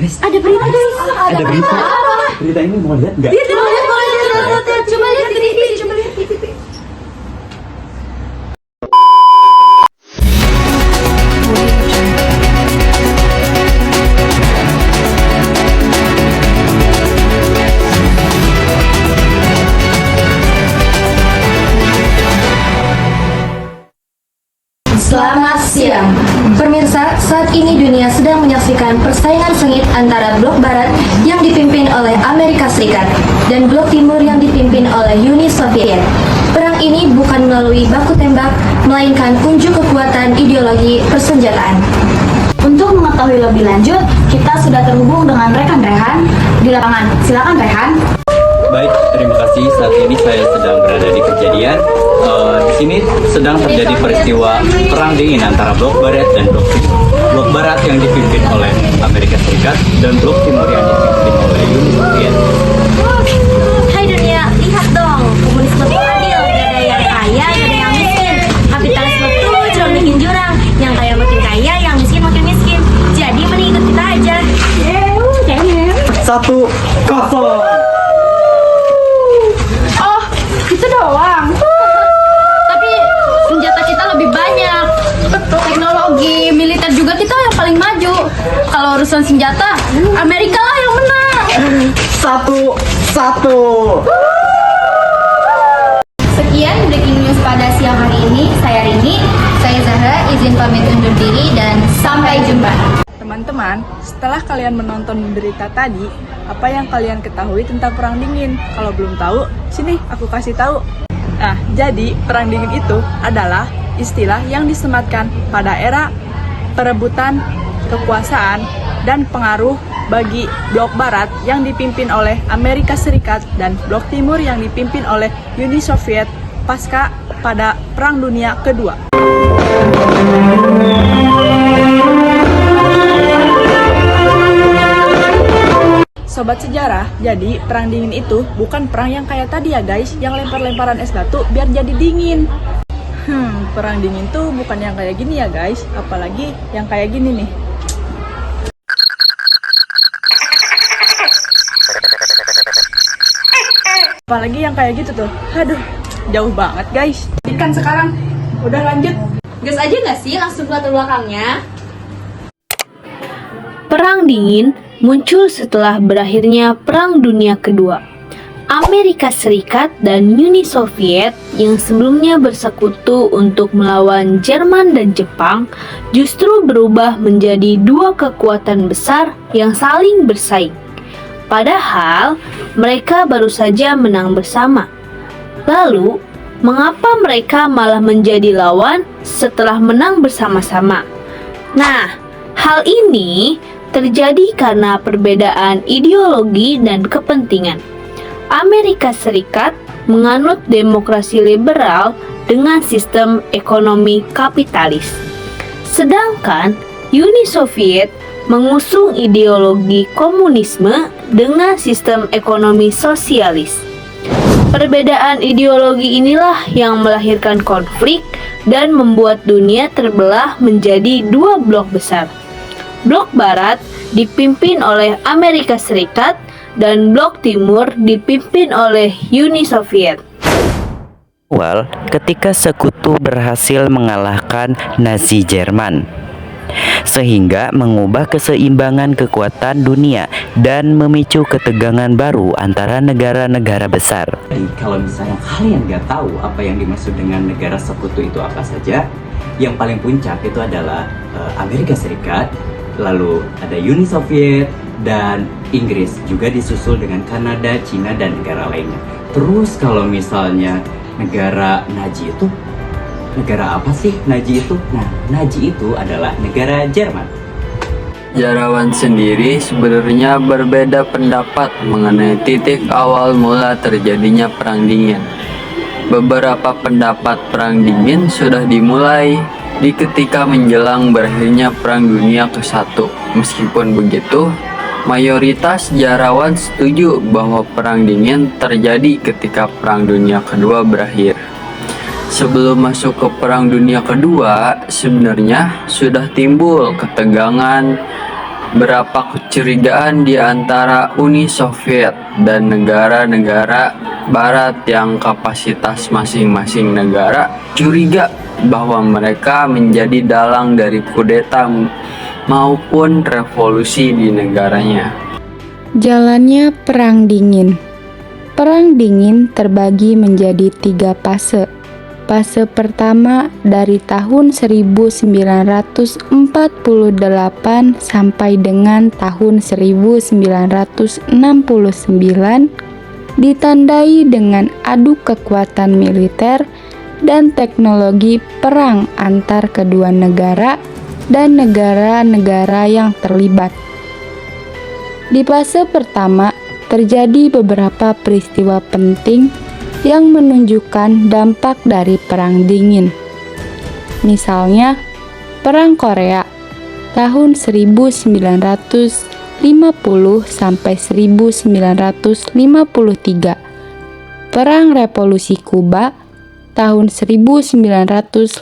guys. Ada berita guys. Ada berita. Berita ini mau lihat nggak? Lihat. Coba lihat di TV. Coba lihat di TV. Selamat siang. Pemirsa, saat ini dunia sedang menyaksikan persaingan sengit antara blok barat yang dipimpin oleh Amerika Serikat dan blok timur yang dipimpin oleh Uni Soviet. Perang ini bukan melalui baku tembak, melainkan unjuk kekuatan ideologi persenjataan. Untuk mengetahui lebih lanjut, kita sudah terhubung dengan rekan Rehan di lapangan. Silakan Rehan. Baik, terima kasih. Saat ini saya sedang berada di kejadian. Di sini sedang terjadi peristiwa perang dingin antara blok barat dan blok timur. Blok barat yang dipimpin oleh Amerika Serikat dan blok timur yang dipimpin oleh Uni Soviet. Hai dunia, lihat dong. Komunisme itu adil, gak ada yang kaya, gak ada yang miskin. Kapitalisme itu cuma bikin jurang. Yang kaya makin kaya, yang miskin makin miskin. Jadi mending ikut kita aja. 1-0. Oh, itu doang. Tapi senjata kita lebih banyak. Teknologi militer juga kita yang paling maju. Kalau urusan senjata, Amerika lah yang menang. 1-1. Sekian breaking news pada siang hari ini. Saya Rini, saya Zahra, izin pamit undur diri dan sampai jumpa. Teman-teman, setelah kalian menonton berita tadi, apa yang kalian ketahui tentang Perang Dingin? Kalau belum tahu, sini aku kasih tahu. Nah, jadi Perang Dingin itu adalah istilah yang disematkan pada era perebutan kekuasaan dan pengaruh bagi blok barat yang dipimpin oleh Amerika Serikat dan blok timur yang dipimpin oleh Uni Soviet pasca pada Perang Dunia Kedua. Sobat sejarah, jadi Perang Dingin itu bukan perang yang kayak tadi ya guys, yang lempar-lemparan es batu biar jadi dingin. Perang Dingin tuh bukan yang kayak gini ya guys, apalagi yang kayak gini nih. Apalagi yang kayak gitu tuh, aduh, jauh banget guys. Kan sekarang, udah lanjut. Gas aja nggak sih langsung ke latar belakangnya? Perang Dingin muncul setelah berakhirnya Perang Dunia Kedua. Amerika Serikat dan Uni Soviet yang sebelumnya bersekutu untuk melawan Jerman dan Jepang justru berubah menjadi dua kekuatan besar yang saling bersaing. Padahal mereka baru saja menang bersama. Lalu, mengapa mereka malah menjadi lawan setelah menang bersama-sama? Nah, hal ini terjadi karena perbedaan ideologi dan kepentingan. Amerika Serikat menganut demokrasi liberal dengan sistem ekonomi kapitalis. Sedangkan Uni Soviet mengusung ideologi komunisme dengan sistem ekonomi sosialis. Perbedaan ideologi inilah yang melahirkan konflik dan membuat dunia terbelah menjadi dua blok besar. Blok Barat dipimpin oleh Amerika Serikat dan Blok Timur dipimpin oleh Uni Soviet. Awal ketika sekutu berhasil mengalahkan Nazi Jerman, sehingga mengubah keseimbangan kekuatan dunia dan memicu ketegangan baru antara negara-negara besar. Jadi kalau misalnya kalian nggak tahu apa yang dimaksud dengan negara sekutu itu apa saja, yang paling puncak itu adalah Amerika Serikat, lalu ada Uni Soviet, dan Inggris, juga disusul dengan Kanada, Cina, dan negara lainnya. Terus kalau misalnya negara Nazi itu, negara apa sih Nazi itu? Nah, Nazi itu adalah negara Jerman. Sejarawan sendiri sebenarnya berbeda pendapat mengenai titik awal mula terjadinya Perang Dingin. Beberapa pendapat Perang Dingin sudah dimulai di ketika menjelang berakhirnya Perang Dunia ke-1. Meskipun begitu, mayoritas sejarawan setuju bahwa Perang Dingin terjadi ketika Perang Dunia Kedua berakhir. Sebelum masuk ke Perang Dunia Kedua, sebenarnya sudah timbul ketegangan berapa kecurigaan di antara Uni Soviet dan negara-negara Barat yang kapasitas masing-masing negara curiga bahwa mereka menjadi dalang dari kudeta maupun revolusi di negaranya. Jalannya Perang Dingin. Perang Dingin terbagi menjadi 3 fase. Fase pertama dari tahun 1948 sampai dengan tahun 1969 ditandai dengan adu kekuatan militer dan teknologi perang antar kedua negara dan negara-negara yang terlibat. Di fase pertama terjadi beberapa peristiwa penting yang menunjukkan dampak dari Perang Dingin. Misalnya, Perang Korea tahun 1950 sampai 1953. Perang Revolusi Kuba tahun 1952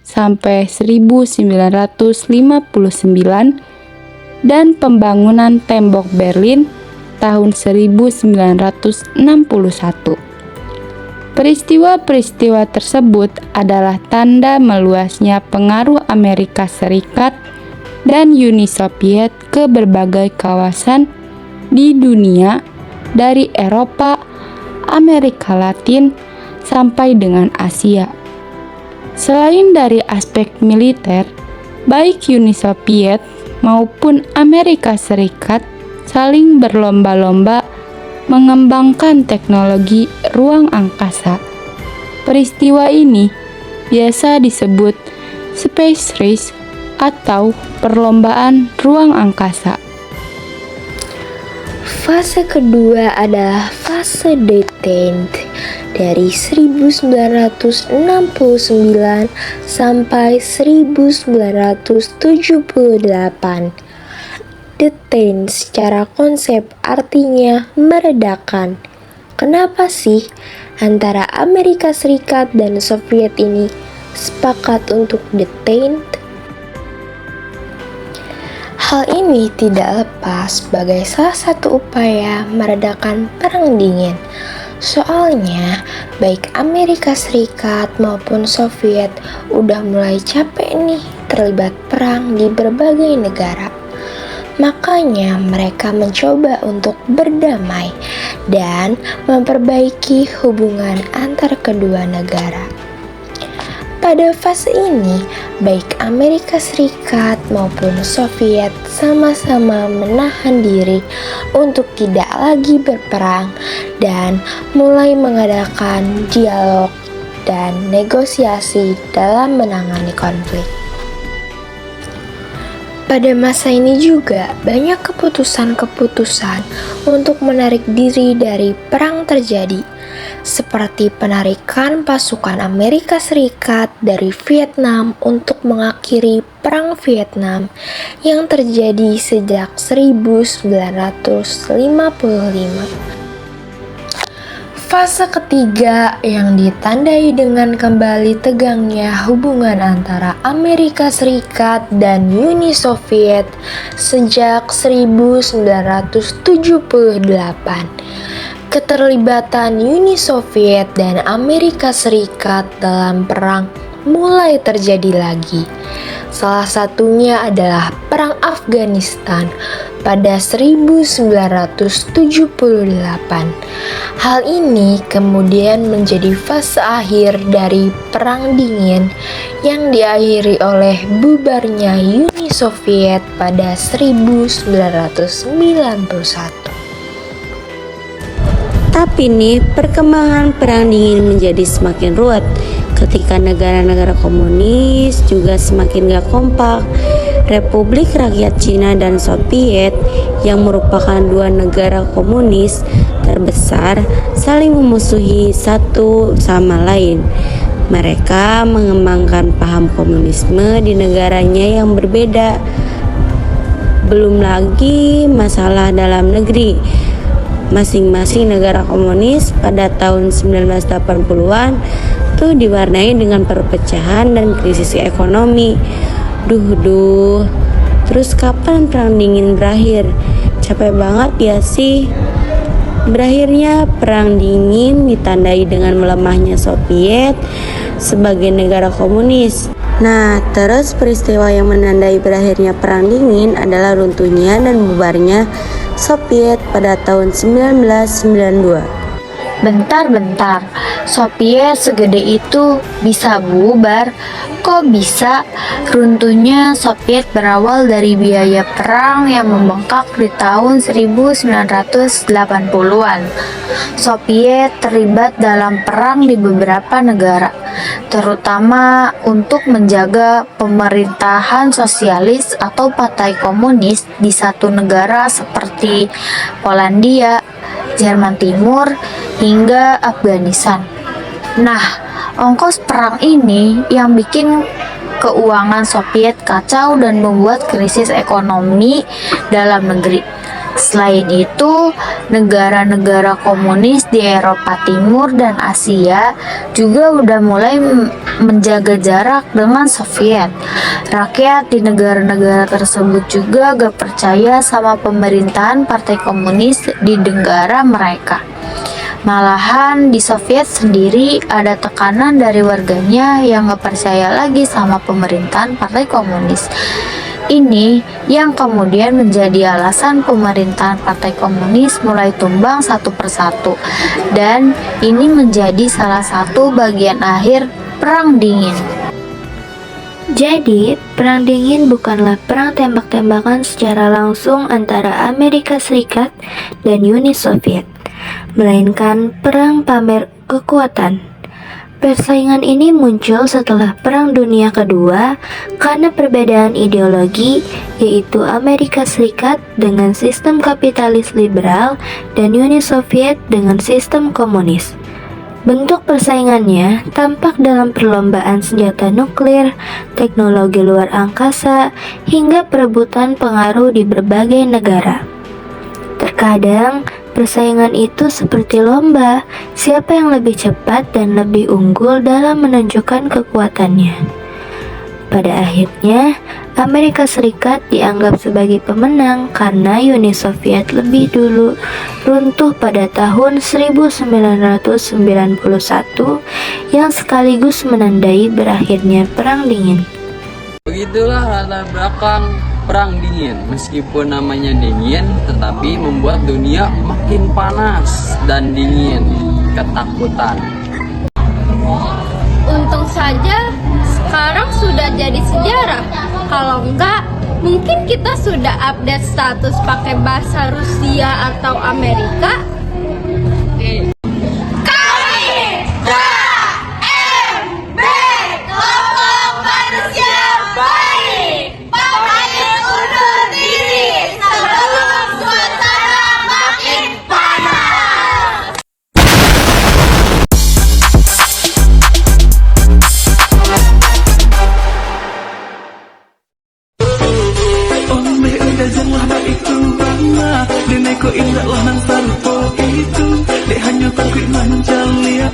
sampai 1959 dan pembangunan tembok Berlin tahun 1961. Peristiwa-peristiwa tersebut adalah tanda meluasnya pengaruh Amerika Serikat dan Uni Soviet ke berbagai kawasan di dunia, dari Eropa, Amerika Latin, sampai dengan Asia. Selain dari aspek militer, baik Uni Soviet maupun Amerika Serikat saling berlomba-lomba mengembangkan teknologi ruang angkasa. Peristiwa ini biasa disebut space race atau perlombaan ruang angkasa. Fase kedua adalah fase detent dari 1969 sampai 1978. Detent secara konsep artinya meredakan. Kenapa sih antara Amerika Serikat dan Soviet ini sepakat untuk detent? Hal ini tidak lepas sebagai salah satu upaya meredakan Perang Dingin. Soalnya, baik Amerika Serikat maupun Soviet udah mulai capek nih terlibat perang di berbagai negara. Makanya mereka mencoba untuk berdamai dan memperbaiki hubungan antar kedua negara. Pada fase ini, baik Amerika Serikat maupun Soviet sama-sama menahan diri untuk tidak lagi berperang dan mulai mengadakan dialog dan negosiasi dalam menangani konflik. Pada masa ini juga banyak keputusan-keputusan untuk menarik diri dari perang terjadi, seperti penarikan pasukan Amerika Serikat dari Vietnam untuk mengakhiri Perang Vietnam yang terjadi sejak 1955. Fase ketiga yang ditandai dengan kembali tegangnya hubungan antara Amerika Serikat dan Uni Soviet sejak 1978. Keterlibatan Uni Soviet dan Amerika Serikat dalam perang mulai terjadi lagi. Salah satunya adalah Perang Afghanistan pada 1978. Hal ini kemudian menjadi fase akhir dari Perang Dingin yang diakhiri oleh bubarnya Uni Soviet pada 1991. Tapi nih, perkembangan Perang Dingin menjadi semakin ruwet ketika negara-negara komunis juga semakin gak kompak. Republik Rakyat Cina dan Soviet yang merupakan dua negara komunis terbesar saling memusuhi satu sama lain. Mereka mengembangkan paham komunisme di negaranya yang berbeda. Belum lagi masalah dalam negeri. Masing-masing negara komunis pada tahun 1980-an tuh diwarnai dengan perpecahan dan krisis ekonomi. Terus kapan perang dingin berakhir? Capek banget ya sih. Berakhirnya perang dingin ditandai dengan melemahnya Soviet sebagai negara komunis. Nah, terus peristiwa yang menandai berakhirnya perang dingin adalah runtuhnya dan bubarnya Soviet pada tahun 1992. Bentar, Soviet segede itu bisa bubar? Kok bisa? Runtuhnya Soviet berawal dari biaya perang yang membengkak di tahun 1980-an. Soviet terlibat dalam perang di beberapa negara, terutama untuk menjaga pemerintahan sosialis atau partai komunis di satu negara seperti Polandia, Jerman Timur, hingga Afghanistan. Nah, ongkos perang ini yang bikin keuangan Soviet kacau dan membuat krisis ekonomi dalam negeri. Selain itu, negara-negara komunis di Eropa Timur dan Asia juga udah mulai menjaga jarak dengan Soviet. Rakyat di negara-negara tersebut juga gak percaya sama pemerintahan partai komunis di negara mereka. Malahan di Soviet sendiri ada tekanan dari warganya yang gak percaya lagi sama pemerintahan partai komunis. Ini yang kemudian menjadi alasan pemerintahan partai komunis mulai tumbang satu persatu, dan ini menjadi salah satu bagian akhir Perang Dingin. Jadi, Perang Dingin bukanlah perang tembak-tembakan secara langsung antara Amerika Serikat dan Uni Soviet, melainkan perang pamer kekuatan. Persaingan ini muncul setelah Perang Dunia Kedua karena perbedaan ideologi, yaitu Amerika Serikat dengan sistem kapitalis liberal dan Uni Soviet dengan sistem komunis. Bentuk persaingannya tampak dalam perlombaan senjata nuklir, teknologi luar angkasa, hingga perebutan pengaruh di berbagai negara. Terkadang, persaingan itu seperti lomba, siapa yang lebih cepat dan lebih unggul dalam menunjukkan kekuatannya. Pada akhirnya, Amerika Serikat dianggap sebagai pemenang karena Uni Soviet lebih dulu runtuh pada tahun 1991 yang sekaligus menandai berakhirnya Perang Dingin. Begitulah latar belakang Perang Dingin. Meskipun namanya dingin, tetapi membuat dunia makin panas dan dingin, ketakutan. Untung saja sekarang sudah jadi sejarah. Kalau enggak, mungkin kita sudah update status pakai bahasa Rusia atau Amerika. Ko indah lah nang sarpo itu, dek hanya takut mancal lihat